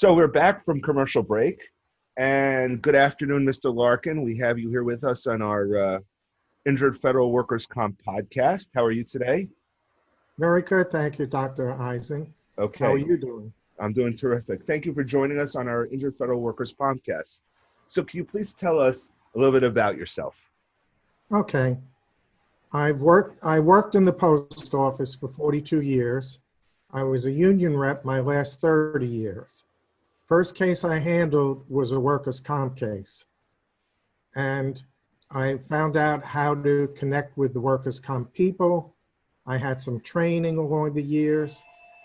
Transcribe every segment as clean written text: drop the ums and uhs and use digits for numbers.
So we're back from commercial break, and good afternoon, Mr. Larkin. We have you here with us on our Injured Federal Workers Comp podcast. How are you today? Very good. Thank you, Dr. Eising. How are Okay, you doing? I'm doing terrific. Thank you for joining us on our Injured Federal Workers podcast. So can you please tell us a little bit about yourself? Okay. I worked in the post office for 42 years. I was a union rep my last 30 years. First case I handled was a workers' comp case. And I found out how to connect with the workers' comp people. I had some training along the years,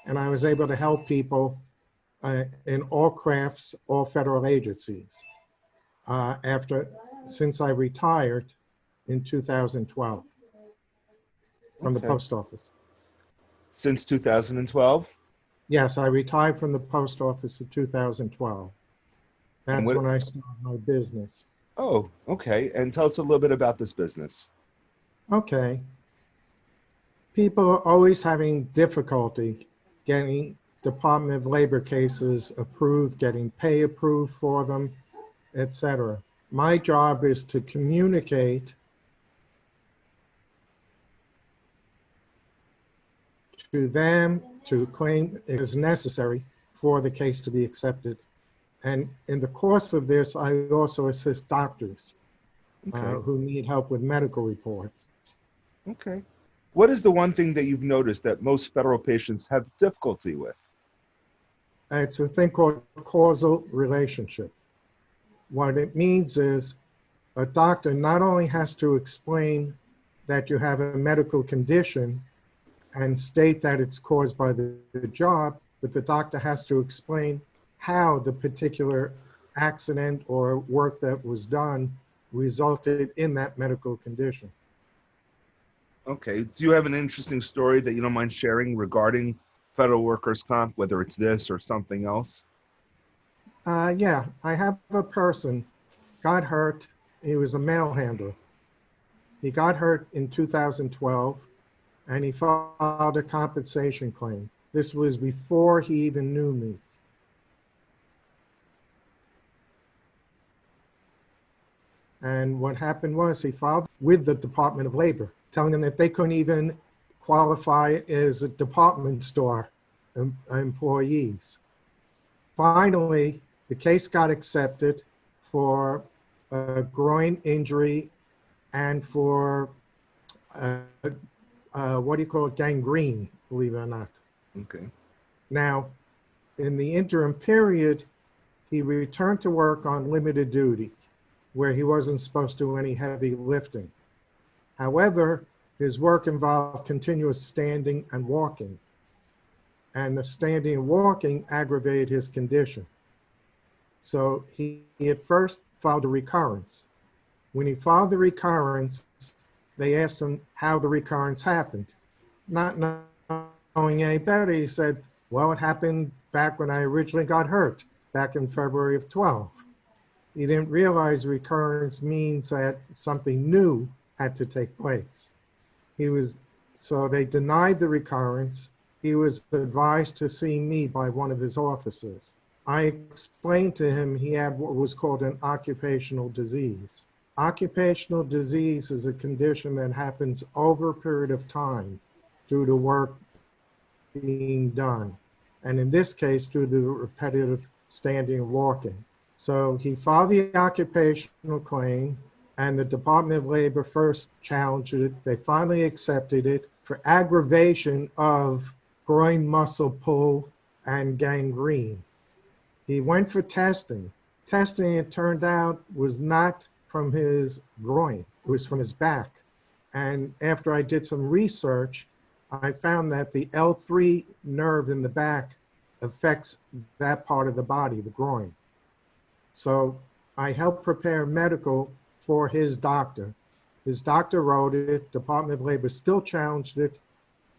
and I was able to help people in all crafts, all federal agencies. Since I retired in 2012 from the Okay. post office. Since 2012? Yes, I retired from the post office in 2012. And That's what? when I started my business. Oh, okay. And tell us a little bit about this business. Okay. People are always having difficulty getting Department of Labor cases approved, getting pay approved for them, etc. My job is to communicate to them to claim it is necessary for the case to be accepted. And in the course of this, I also assist doctors Okay. who need help with medical reports. Okay. What is the one thing that you've noticed that most federal patients have difficulty with? It's a thing called causal relationship. What it means is a doctor not only has to explain that you have a medical condition and state that it's caused by the job, but the doctor has to explain how the particular accident or work that was done resulted in that medical condition. Okay. Do you have an interesting story that you don't mind sharing regarding federal workers' comp, whether it's this or something else? Yeah, I have a person got hurt. He was a mail handler. He got hurt in 2012 and he filed a compensation claim. This was before he even knew me. And what happened was he filed with the Department of Labor, telling them that they couldn't even qualify as a department store employees. Finally, the case got accepted for a groin injury and for what do you call it, gangrene, believe it or not. Okay. Now, in the interim period, he returned to work on limited duty, where he wasn't supposed to do any heavy lifting. However, his work involved continuous standing and walking, and the standing and walking aggravated his condition. So he at first filed a recurrence. When he filed the recurrence, they asked him how the recurrence happened. Not knowing any better, he said, well, it happened back when I originally got hurt, back in February of 12. He didn't realize recurrence means that something new had to take place. So they denied the recurrence. He was advised to see me by one of his officers. I explained to him he had what was called an occupational disease. Occupational disease is a condition that happens over a period of time due to work being done. And in this case, due to the repetitive standing and walking. So he filed the occupational claim, and the Department of Labor first challenged it. They finally accepted it for aggravation of groin muscle pull and gangrene. He went for testing. Testing, it turned out, was not from his groin. It was from his back. And after I did some research, I found that the L3 nerve in the back affects that part of the body, the groin. So I helped prepare medical for his doctor. His doctor wrote it. Department of Labor still challenged it,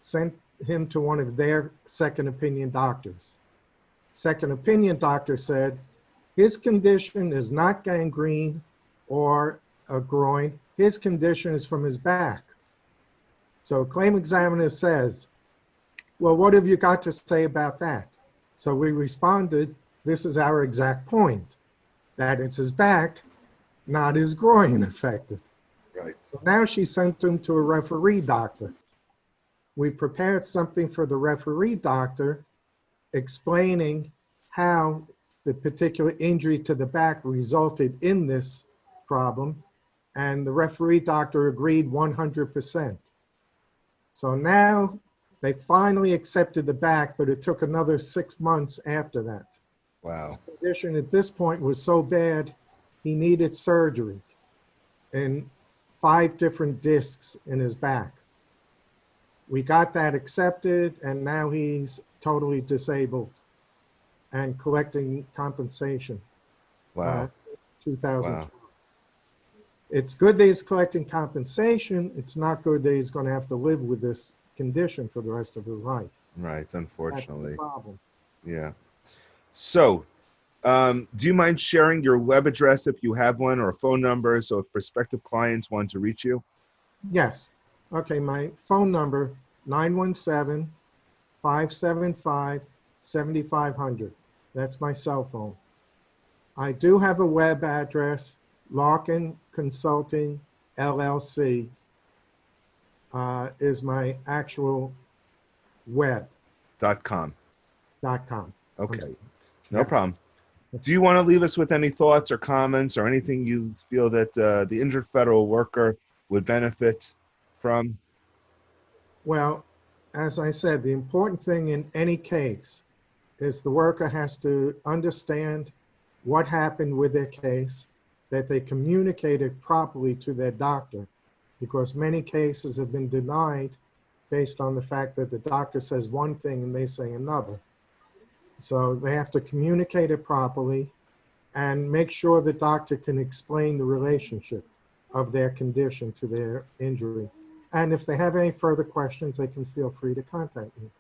sent him to one of their second opinion doctors. Second opinion doctor said, his condition is not gangrene or a groin. His condition is from his back. So claim examiner says, well, what have you got to say about that? So we responded this is our exact point, that it's his back, not his groin affected. Right. So now she sent him to a referee doctor. We prepared something for the referee doctor explaining how the particular injury to the back resulted in this problem, and the referee doctor agreed 100%. So now they finally accepted the back, but it took another 6 months after that. Wow. His condition at this point was so bad, he needed surgery in 5 different discs in his back. We got that accepted, and now he's totally disabled and collecting compensation. Wow. 2012. Wow. It's good that he's collecting compensation. It's not good that he's going to have to live with this condition for the rest of his life. Right. That's the Unfortunately. problem. Yeah. So, do you mind sharing your web address if you have one, or a phone number, so if prospective clients want to reach you? Yes. Okay, my phone number, 917-575-7500. That's my cell phone. I do have a web address, Larkin Consulting LLC is my actual web. .com. .com. Okay. No Yes. problem. Do you want to leave us with any thoughts or comments or anything you feel that the injured federal worker would benefit from? Well, as I said, the important thing in any case is the worker has to understand what happened with their case, that they communicated properly to their doctor, because many cases have been denied based on the fact that the doctor says one thing and they say another. So they have to communicate it properly and make sure the doctor can explain the relationship of their condition to their injury. And if they have any further questions, they can feel free to contact me.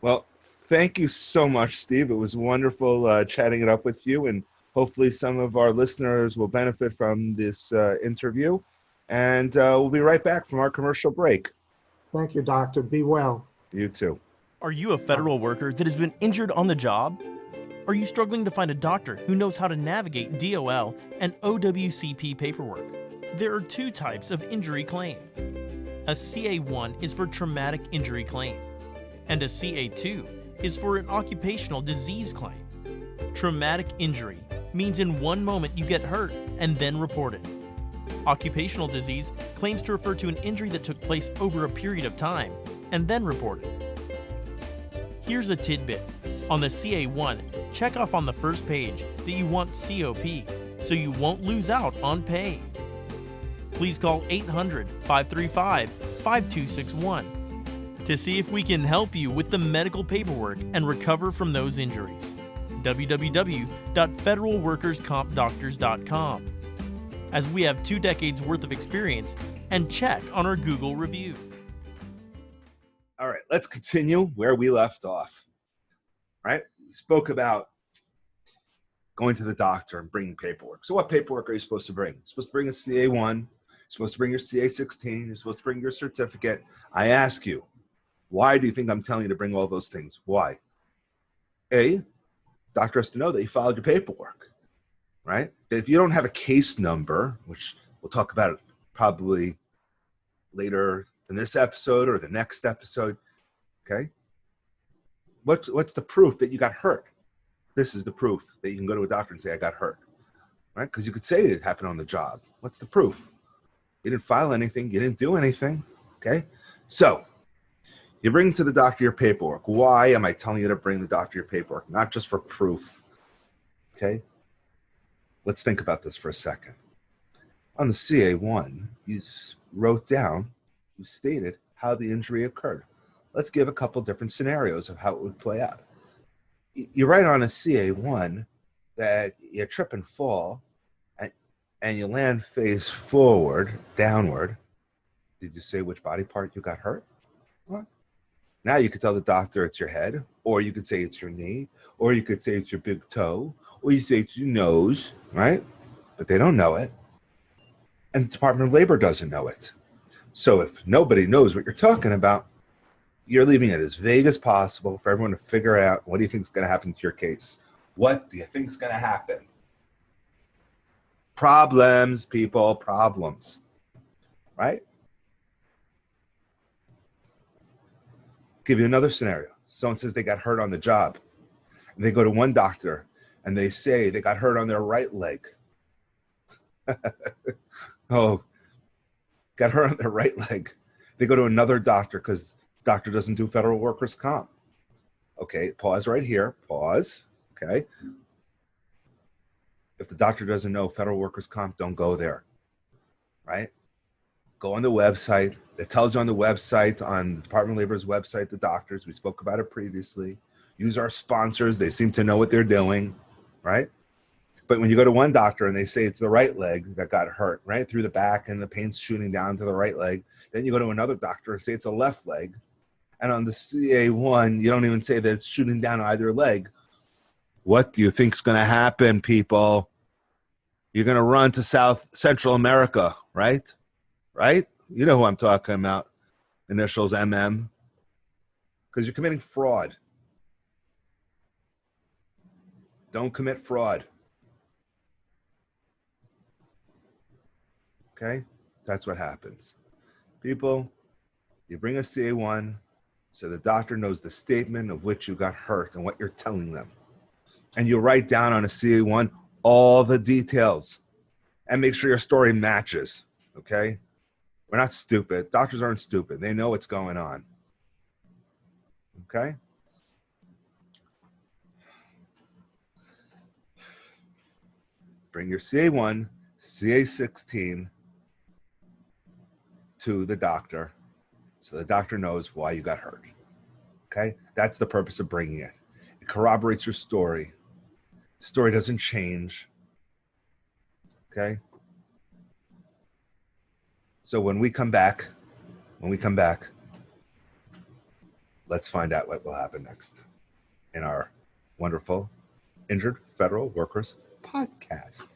Well, thank you so much, Steve. It was wonderful chatting it up with you, and hopefully some of our listeners will benefit from this interview. And we'll be right back from our commercial break. Thank you, doctor. Be well. You too. Are you a federal worker that has been injured on the job? Are you struggling to find a doctor who knows how to navigate DOL and OWCP paperwork? There are 2 types of injury claim. A CA1 is for traumatic injury claim, and a CA2 is for an occupational disease claim. Traumatic injury means in one moment you get hurt and then report it. Occupational disease claims to refer to an injury that took place over a period of time and then reported. Here's a tidbit. On the CA1, check off on the first page that you want COP so you won't lose out on pay. Please call 800-535-5261 to see if we can help you with the medical paperwork and recover from those injuries. www.federalworkerscompdoctors.com, as we have 2 decades worth of experience, and check on our Google review. All right, let's continue where we left off. Right? We spoke about going to the doctor and bringing paperwork. So what paperwork are you supposed to bring? You're supposed to bring a CA1. You're supposed to bring your CA16. You're supposed to bring your certificate. I ask you, why do you think I'm telling you to bring all those things? Why? A, doctor has to know that you filed your paperwork, right? If you don't have a case number, which we'll talk about probably later in this episode or the next episode, okay? What's the proof that you got hurt? This is the proof that you can go to a doctor and say, I got hurt, right? Because you could say it happened on the job. What's the proof? You didn't file anything. You didn't do anything, okay? So you bring to the doctor your paperwork. Why am I telling you to bring the doctor your paperwork? Not just for proof, okay? Let's think about this for a second. On the CA1, you wrote down, you stated how the injury occurred. Let's give a couple different scenarios of how it would play out. You write on a CA1 that you trip and fall and you land face forward, downward. Did you say which body part you got hurt? What? Now you could tell the doctor it's your head, or you could say it's your knee, or you could say it's your big toe, or you say it's your nose, right? But they don't know it. And the Department of Labor doesn't know it. So if nobody knows what you're talking about, you're leaving it as vague as possible for everyone to figure out what do you think is going to happen to your case. What do you think's going to happen? Problems, people, problems. Right? Give you another scenario. Someone says they got hurt on the job. And they go to one doctor and they say they got hurt on their right leg. Oh, got hurt on their right leg. They go to another doctor because doctor doesn't do federal workers' comp. Okay, pause right here. Pause. Okay. If the doctor doesn't know federal workers' comp, don't go there. Right? Go on the website. It tells you on the website, on the Department of Labor's website, the doctors. We spoke about it previously. Use our sponsors. They seem to know what they're doing. Right? But when you go to one doctor and they say it's the right leg that got hurt, right, through the back and the pain's shooting down to the right leg, then you go to another doctor and say it's a left leg. And on the CA1, you don't even say that it's shooting down either leg. What do you think's going to happen, people? You're going to run to Central America, right? Right? You know who I'm talking about. Initials MM. Because you're committing fraud. Don't commit fraud. Okay? That's what happens. People, you bring a CA1 so the doctor knows the statement of which you got hurt and what you're telling them. And you write down on a CA1 all the details and make sure your story matches. Okay? We're not stupid. Doctors aren't stupid. They know what's going on. Okay? Bring your CA1, CA16 to the doctor so the doctor knows why you got hurt. Okay? That's the purpose of bringing it. It corroborates your story. The story doesn't change. Okay? So when we come back, let's find out what will happen next in our wonderful Injured Federal Workers podcast.